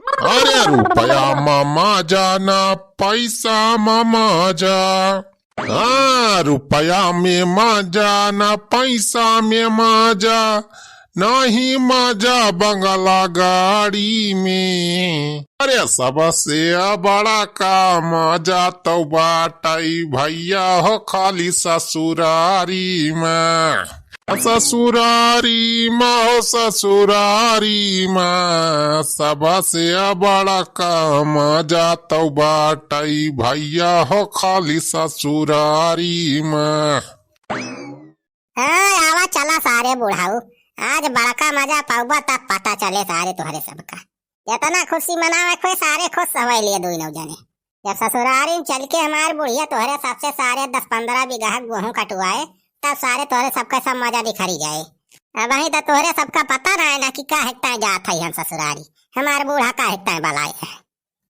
अरे रुपया मामा जाना पैसा मामा जा। हाँ रुपया में मजा न पैसा में मजा, नहीं मजा बंगला गाड़ी में। अरे सबसे बड़ा का मजा तो बाटाई भैया हो खाली ससुरारी में। ससुरारी में हो ससुरारी में, सबसे बड़ा का मजा तो बाटाई भैया हो खाली ससुरारी में। आवा चला सारे बुढ़ाऊ, आज बड़का मजा पाऊबा तब पता चले सारे तुहरे सबका। जितना खुशी मनावे कोई सारे खुश सवाई लिए दो नौ जने। जब ससुरारी में चल के हमारे बुढ़िया तुहरे सबसे सारे 10-15 बीघा गेहूं कटवाए, तब सारे तुहरे सबका सब मजा दिखरी जाए। अब वही तो तुहरे सबका पता रहे ना कि का हिकता जात है हम ससुरारी, हमारे बूढ़ा का हिकता बलाए है।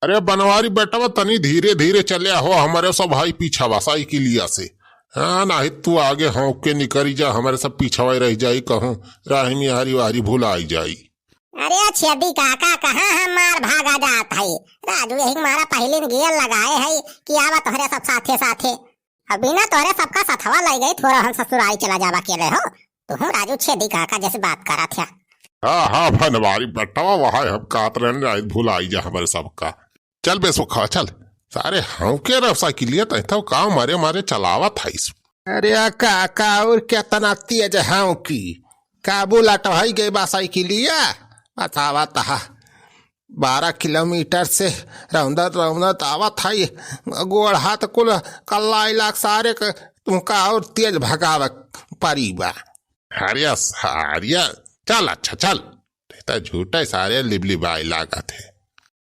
अरे बनवारी बेटा तनी धीरे धीरे चले हो, हमारे सब भाई पीछा बसाई के लिया से। हाँ ना तू आगे होंक के निकरी जा, हमारे सब पीछा रह जाई, कहूँ राही में हरी वारी भूल आई जाई। अरे छेदी काका कहाँ हमार भागा जात है, राजू यही हमारा पहले गियर लगाए है कि आवा तोहरे सब साथे साथे। अभी ना तोहरे सबका सथवा लग गई, थोड़ा हम ससुराल चला जावा के रहे हो तो राजू छेदी काका जैसे बात करा था। हाँ हाँ बनवारी बेटा वहाँ हम कात रहे भूल आई जा हमारे सबका। चल बेसुखा चल, सारे हाँ के रफसा के लिए तो काम मारे मारे चलावा था इस। अरे काका और क्या तनाती है हाँ की काबुल अटवाई गई बासाई के लिए बतावा था। 12 किलोमीटर से रौंदत रौंदत आवा था, गोड़ हाथ कुल कल्ला इलाक सारे तुमका और तेज भगाव परीबा। हरिया सारिया चल अच्छा चल, झूठे सारे लिबलिबाई लागत है।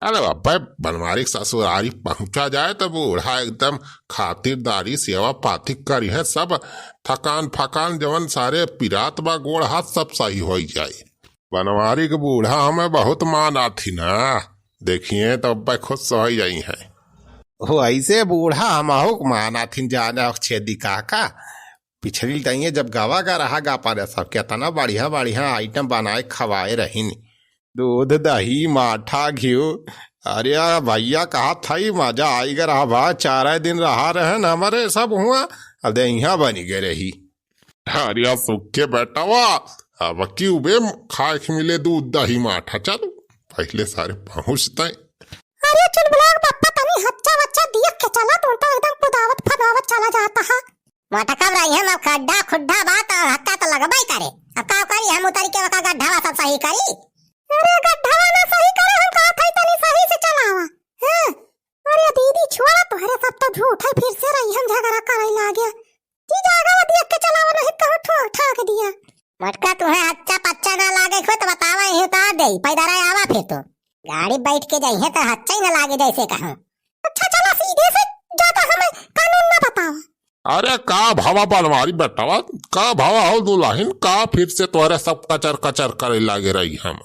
अरे बाबा बनवारी ससुरारी पहुंचा जाए तो बूढ़ा एकदम खातिरदारी सेवा पाती करी है, सब थकान फकान जवन सारे पिरात बा गोड़ हाथ सब सही हो जाए। बनवारी के बूढ़ा हमें बहुत मान आती ना, देखिए तो अब खुद सही जाई है। हो ऐसे बूढ़ा हम माना थी जाना छेदी काका। पिछली टाइम जब गावा का रहा गा पा सब क्या बढ़िया बढ़िया आइटम बनाए खवाए रही, दूध दही माठा घी। अरे भैया कहा था ही मजा आएगा रहा भा, 4 दिन रहा रहे न हमारे सब हुआ, अब यहाँ बनी गए रही। अरे सुखे बेटा वाह अब क्यों बे खाए मिले दूध दही माठा। चल पहले सारे पहुँचते। अरे चुलबुलाक पप्पा तनी हच्चा बच्चा देख के चला, तू तो एकदम कुदावत फदावत चला जाता है। मोटा कब रही हम, अब खड्डा खुड्डा बात और हत्ता तो लगबाई करे। अब का करी हम उतर के वका गड्ढा सब सही करी। अरे गड्ढा ना सही करे, हम कहा था तनी सही से चलावा। हां अरे दीदी छोड़ा तोहरे सब तो झूठ है, फिर से रही हम झगड़ा करे लागे। जी जागा देख के चलावा नहीं कहो ठोक ठाक दिया। मटका तुम्हें अच्छा पच्चा ना लागे खो तो बतावा ही उतार दे, पैदरा आवा फिर तो गाड़ी बैठ के जाइए तो अच्छा ही ना लागे जैसे कहूं। अच्छा चला सीधे से जाता, हमें कानून ना बतावा। अरे का भावा बनवारी बेटा का भावा हो दुल्हन का, फिर से तोहरे सब कचर कचर करे लागे रही हम।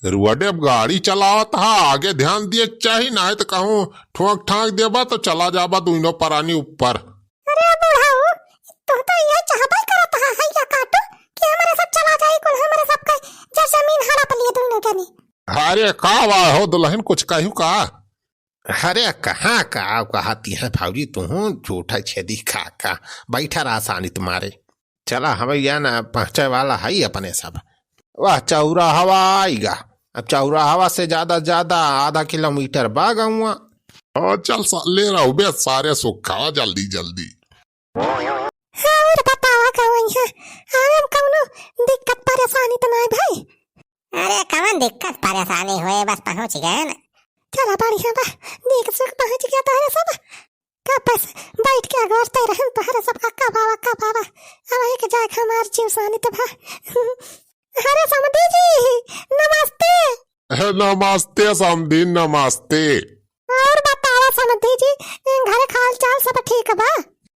रुआडे गाड़ी चलावत हा, आगे ध्यान दिए चाहिए ना तो कहूँ ठोक ठाक देबा तो चला जाबा दोनों परानी ऊपर। अरे बुढ़ाऊ तो ये चाहबा करत है या काटो कि हमारे सब चला जाए, कोन हमारे सब का जब जमीन हड़प लिए दोनों जने। अरे का वाह हो दुल्हन कुछ कहू का। अरे कहाँ का कहती है भाजी तू झूठा छेदी काका, बैठा रहा आसानी तुम्हारे। चला हमें यह ना पहुंचे वाला है अपने सब। वह चौरा हवा आएगा, अब चौरा हवा से ज्यादा आधा किलोमीटर बाग हुआ। चल ले रहो बे सारे सुखा जल्दी जल्दी। और बतावा कौन है हम कौनो दिक्कत परेशानी तो नहीं भाई। अरे कौन दिक्कत परेशानी हुए, बस पहुंच गए ना। चला बढ़िया बा, देख सुख पहुंच गया तोहरे सब। कब बस बैठ के अगरते रहन तोहरे सब का बाबा अब एक जाए हमार जीव सानी तो भा। अरे समधी जी नमस्ते। नमस्ते समधी नमस्ते। और बताओ समधी जी घर खाल चाल सब ठीक बा?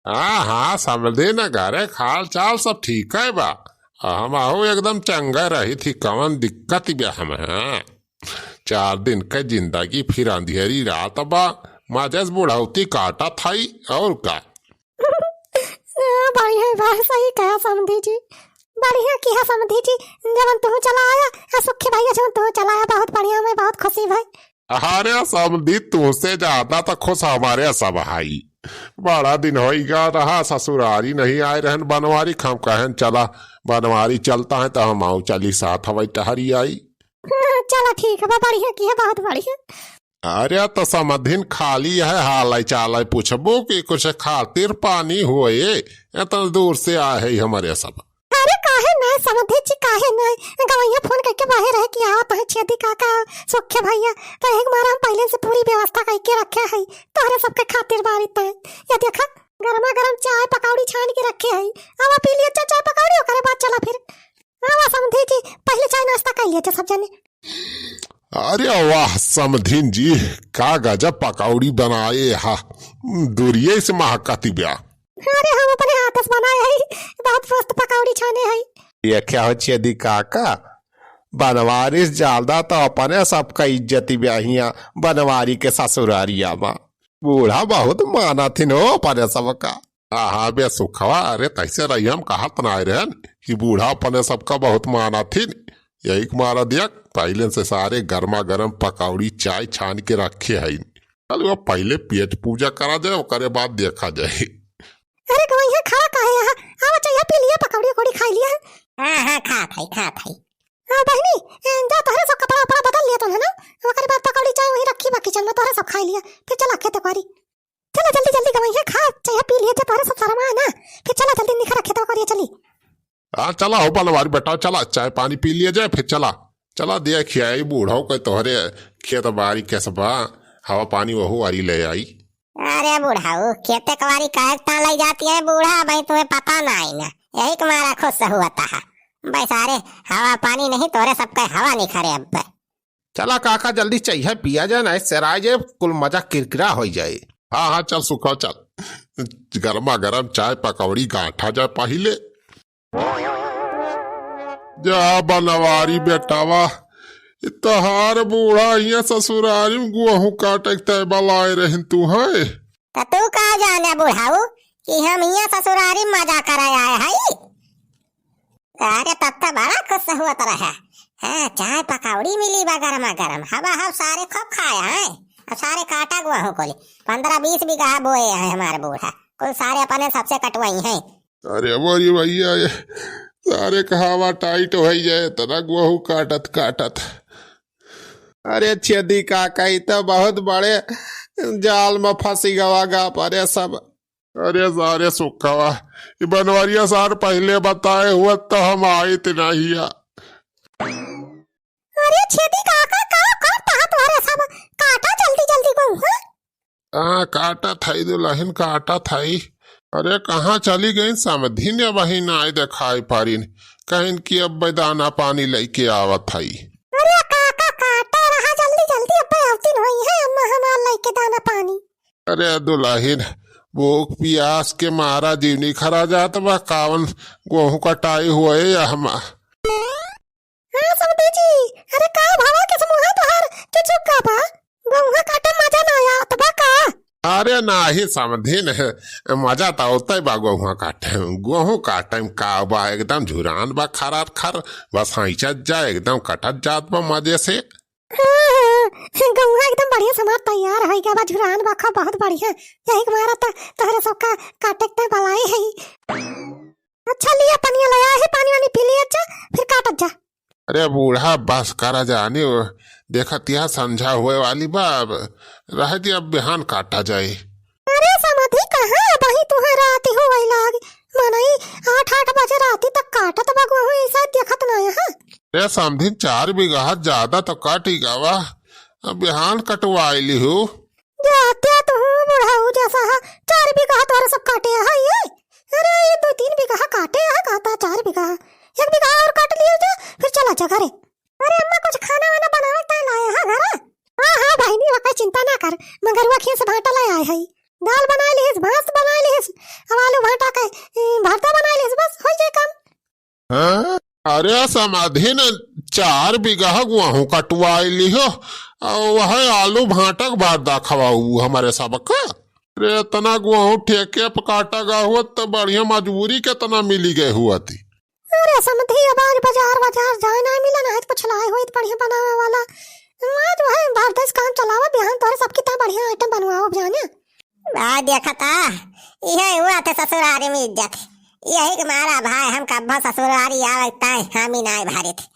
हाँ समझे न घरे खाल चाल सब ठीक है बा, हम आहू एकदम चंगा रही थी, कौन दिक्कत भी हमें। 4 दिन के जिंदगी फिर अंधेरी रात बा, मजस बुढ़ौती काटा थाई और का। बढ़िया बात सही कहा समधी जी, बढ़िया किया समधी जी। जब तू चला आया सुखी भाई जब तू चला आया बहुत बढ़िया, मैं बहुत खुशी भाई। अरे समधी तुमसे ज्यादा तो खुश हमारे सब भाई। बड़ा दिन हो गया रहा, ससुरारी नहीं आए रहन बनवारी। हम कहन चला बनवारी चलता है तो हम आओ चली साथ हवाई टहरी आई। चलो ठीक है, बढ़िया की है, बहुत बढ़िया। अरे तो समधिन खाली है हाल चाल पूछबो कि कुछ खातिर पानी हुए इतना दूर से आए है हमारे सब। अरे काहे नहीं समझे जी, काहे नहीं गवैया फोन करके बाहर है कि आप है छेदी काका सुखे भैया, तो एक बार हम पहले से पूरी व्यवस्था करके रखे है तोहरे सबके खातिर बारी तय। ये देखा गरमा गरम चाय पकौड़ी छान के रखे है, अब पी लिए चाय पकौड़ी ओकरे बाद चला फिर। हाँ समझे जी, पहले चाय नाश्ता कर लिए सब जने। अरे वाह समधिन जी, का गजब पकौड़ी बनाए हा, दूरिये से महकाती ब्या। अरे हम अपने हाथ से बनाए है, बहुत मस्त पकौड़ी छाने है। ये क्या हो छेदी काका, बनवारी ज्यादा तो अपने सबका इज्जती ब्याहिया बनवारी के ससुरारिया में। बूढ़ा बहुत माना थी नो अपने सबका। हाँ बे सुखवा, अरे तैसे रही हम कहा तनाए रहन कि बूढ़ा अपने सबका बहुत माना थी। यही मारा दिया पहले से सारे गर्मा गर्म पकौड़ी चाय छान के रखे है। चल वो पहले पेट पूजा करा जाए, ओकरे बाद देखा जाए। अरे गवैया खा काहे है, आवा चाय पी लिया पकौड़ी कोड़ी खा लिया। हां खा खाई। हां बहनी जा तोहरे सब कपड़ा उपड़ा बदल लिया तो है ना, ओकरे बाद पकौड़ी चाय वही रखी बाकी चल में तोहरे सब खा लिया, फिर चला खेत बारी। चला जल्दी जल्दी गवैया खा चाय पी लिए तोहरे सब सारा है ना, फिर चला जल्दी निखर खेत करिए चली। हाँ चला हो बनवारी बेटा, चला चाय पानी पी लिया जाए फिर चला देखिए आई बूढ़ो के तोहरे खेत बारी के सब हवा पानी वहू वारी ले आई। अरे बूढ़ाऊ खेते कवारी काहे लाई जाती है बूढ़ा भाई, तुम्हें पता नहीं ना, यही तुम्हारा खुश हुआ था भाई। सारे हवा पानी नहीं तोरे सबका हवा नहीं खरे अब। चला काका जल्दी चाहिए पिया जाए ना, सराय जाए कुल मजा किरकिरा हो जाए। हाँ चल सुखा चल, गर्मा गर्म चाय पकौड़ी गांठा जाए पहले। जा बनवारी बेटावा, तहार बूढ़ा यहाँ ससुरारी गेहूं काटे तय बलाए रहन तू है। तो तू कहा जाने बूढ़ाऊ कि हम यहाँ ससुरारी मजा कराए आए है। अरे तब तो बड़ा खुश हुआ तो रहा है, चाय पकौड़ी मिली बा गरमा गरम, हवा हम सारे खूब खाए हैं। अब सारे काटा गेहूं को 15-20 बीघा बोए हैं हमारे बूढ़ा, कुल सारे अपने सबसे कटवाई हैं। अरे बोरी भैया ये सारे कहावा टाइट हो जाए तना गेहूं काटत। अरे छेदी काका तो बहुत बड़े जाल में फंसी गवा पर सब। अरे सारे सुखवा बनवारिया सार पहले बताए हुआ तो हम आए नहीं। अरे छेदी काका का तुम्हारे सब काटा जल्दी गेहूं। हाँ काटा थाई दुल्हन काटा थाई। अरे कहाँ चली गई समधी ने बहन आए दिखाई पारी कहीं की अब दाना पानी लेके आवत थाई। अरे काका काटा रहा जल्दी अब आवती नहीं है अम्मा हमार लेके दाना पानी। अरे दुल्हन भूख प्यास के मारा जीवनी खरा जात बा, कावन गेहूं कटाई हुए या हम। हाँ समधी जी, अरे का भावा के समूह तोहर के चुका बा गेहूं काटे मजा ना आया तो बा का। अरे नाही समधिन मजा तो होता बा गेहूं काटे का बा एकदम झुरान बा खर बस हाँचत जाए एकदम कटत जात बा मजे से। गेहूं एकदम बढ़िया समार तैयार है क्या बा, झुरान बा बहुत बढ़िया। यही मारा तोहरे सबका काटे के बलाई है। अच्छा लिया पानी लाया है, पानी वानी पी लिया, अच्छा फिर काटत जा। अरे बूढ़ा बस करा जाने देखत यह संझा हुए वाली बाब रह दी, अब बिहान काटा जाए। अरे समधी कहाँ वही तुम्हें राती हो वही लाग मनई 8 बजे राती तक काटत बा गेहूं, ऐसा देखत ना है। अरे समधी 4 बीघा ज्यादा तो काटी गावा, अब बिहान कटवाई हो जाते तो बुढ़ाऊ जैसा 4 बीघा तोरे सब काटे है ये। अरे ये 2-3 बीघा काटे है, कहता 4 बीघा, 1 बीघा और काट लियो जा फिर चला जा घरे। अरे अम्मा कुछ खाना वाना बनावे तय लाए है घर। हाँ बहनी वका चिंता ना कर, मगरवा खेत से भाटा लाए आए है, दाल बना लिस, भात बना लिस, अब आलू भाटा के भरता बना लिस, बस हो जाए काम। हाँ? अरे समाधि ने 4 बीघा गेहूं कटवाई ली हो और वह आलू भाटक बारदा खवाऊ हमारे सबका। अरे इतना गेहूं ठेके पे काटा गा हुआ तो बढ़िया मजबूरी के तना मिली गए हुआ थी। अरे समधी अब आज बाजार जाए ना मिला ना, कुछ लाए हुए बढ़िया बनावे वाला, आज वह भारत काम आओ जाने भाई देखा था यही हुआ थे ससुरारी में इज्जत यही कि मारा भाई हम कब्बा ससुरारी आवता है हम ही ना भारे थे